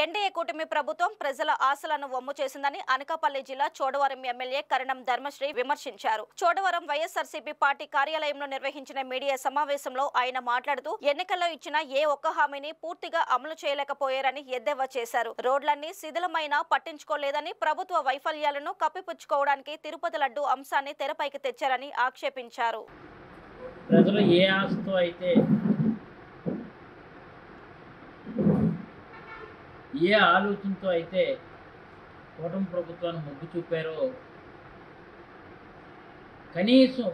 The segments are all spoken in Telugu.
ఎన్డీఏ కూటమి ప్రభుత్వం ప్రజల ఆశలను వమ్ము చేసిందని అనకాపల్లి జిల్లా చోడవరం ఎమ్మెల్యే కరణం ధర్మశ్రీ విమర్శించారు. చోడవరం వైఎస్ఆర్సీపీ పార్టీ కార్యాలయంలో నిర్వహించిన మీడియా సమావేశంలో ఆయన మాట్లాడుతూ ఎన్నికల్లో ఇచ్చిన ఏ ఒక్క హామీని పూర్తిగా అమలు చేయలేకపోయారని ఎద్దేవా చేశారు. రోడ్లన్నీ శిథిలమైనా పట్టించుకోలేదని, ప్రభుత్వ వైఫల్యాలను కప్పిపుచ్చుకోవడానికి తిరుపతి లడ్డు అంశాన్ని తెరపైకి తెచ్చారని ఆక్షేపించారు. ప్రజలు ఏ ఆశతో అయితే ఏ ఆలోచనతో అయితే కూటమి ప్రభుత్వాన్ని మొగ్గు చూపారో కనీసం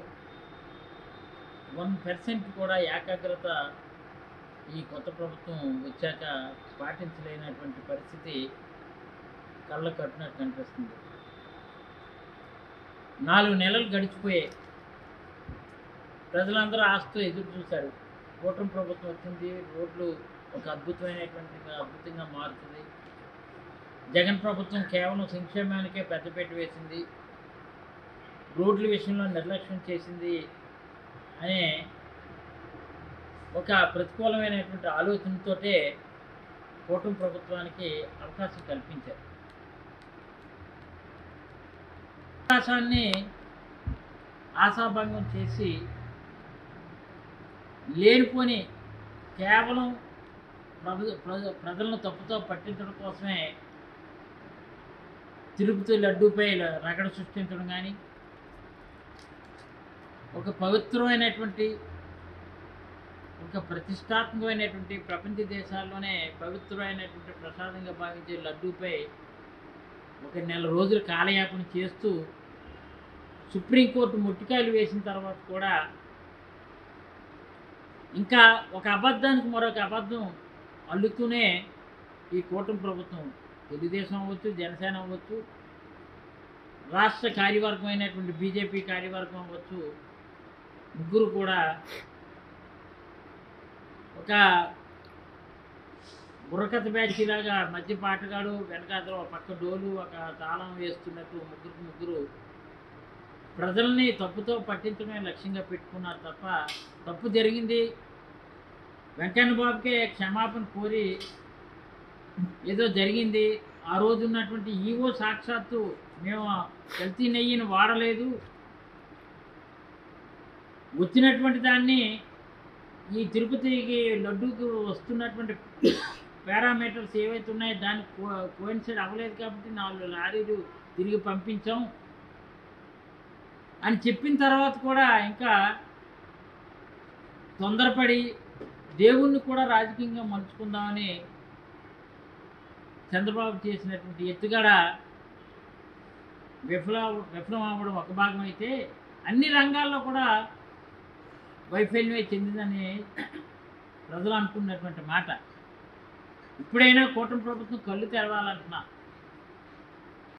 1% కూడా ఏకాగ్రత ఈ కొత్త ప్రభుత్వం వచ్చాక పాటించలేనటువంటి పరిస్థితి కళ్ళ కట్టినట్టు కనిపిస్తుంది. 4 నెలలు గడిచిపోయే ప్రజలందరూ ఆశతో ఎదురు చూశారు. కూటమి ప్రభుత్వం వచ్చింది, రోడ్లు ఒక అద్భుతంగా మారుతుంది. జగన్ ప్రభుత్వం కేవలం సంక్షేమానికే పెద్దపీట వేసింది, రోడ్ల విషయంలో నిర్లక్ష్యం చేసింది అనే ఒక ప్రతికూలమైనటువంటి ఆలోచనతోటే కూటమి ప్రభుత్వానికి అవకాశం కల్పించారు. అవకాశాన్ని ఆశాభంగం చేసి లేనిపోని కేవలం ప్రజలను తప్పుతో పట్టించడం కోసమే తిరుపతి లడ్డూపై రగడ సృష్టించడం కానీ, ఒక పవిత్రమైనటువంటి ఒక ప్రతిష్టాత్మకమైనటువంటి ప్రపంచ దేశాల్లోనే పవిత్రమైనటువంటి ప్రసాదంగా భావించే లడ్డూపై 1 నెల రోజులు కాలయాపన చేస్తూ సుప్రీంకోర్టు ముట్టికాయలు వేసిన తర్వాత కూడా ఇంకా ఒక అబద్ధానికి మరొక అబద్ధం అల్లుతూనే ఈ కూటమి ప్రభుత్వం, తెలుగుదేశం అవ్వచ్చు, జనసేన అవ్వచ్చు, రాష్ట్ర కార్యవర్గం అయినటువంటి బీజేపీ కార్యవర్గం అవ్వచ్చు, ముగ్గురు కూడా ఒక బుర్రకథ బ్యాచీలాగా మధ్య పాటగాడు వెనకాతలో పక్క డోలు ఒక తాళం వేస్తున్నట్టు ముగ్గురు ప్రజల్ని తప్పుతో పట్టించడమే లక్ష్యంగా పెట్టుకున్నారు తప్ప, తప్పు జరిగింది వెంకన్న బాబుకే క్షమాపణ కోరి ఏదో జరిగింది, ఆ రోజు ఉన్నటువంటి ఈవో సాక్షాత్తు మేము కల్తీ నెయ్యిని వాడలేదు, వచ్చినటువంటి దాన్ని ఈ తిరుపతికి లడ్డూకి వస్తున్నటువంటి పారామీటర్స్ ఏవైతే ఉన్నాయో దాన్ని కోయిన్సైడ్ అవ్వలేదు కాబట్టి 4 లారీలు తిరిగి పంపించాం అని చెప్పిన తర్వాత కూడా ఇంకా తొందరపడి దేవుణ్ణి కూడా రాజకీయంగా మలుచుకుందామని చంద్రబాబు చేసినటువంటి ఎత్తుగడ విఫలం అవ్వడం ఒక భాగం అయితే, అన్ని రంగాల్లో కూడా వైఫల్యమే చెందిందని ప్రజలు అనుకున్నటువంటి మాట. ఇప్పుడైనా కూటమి ప్రభుత్వం కళ్ళు తెరవాలంటున్నా.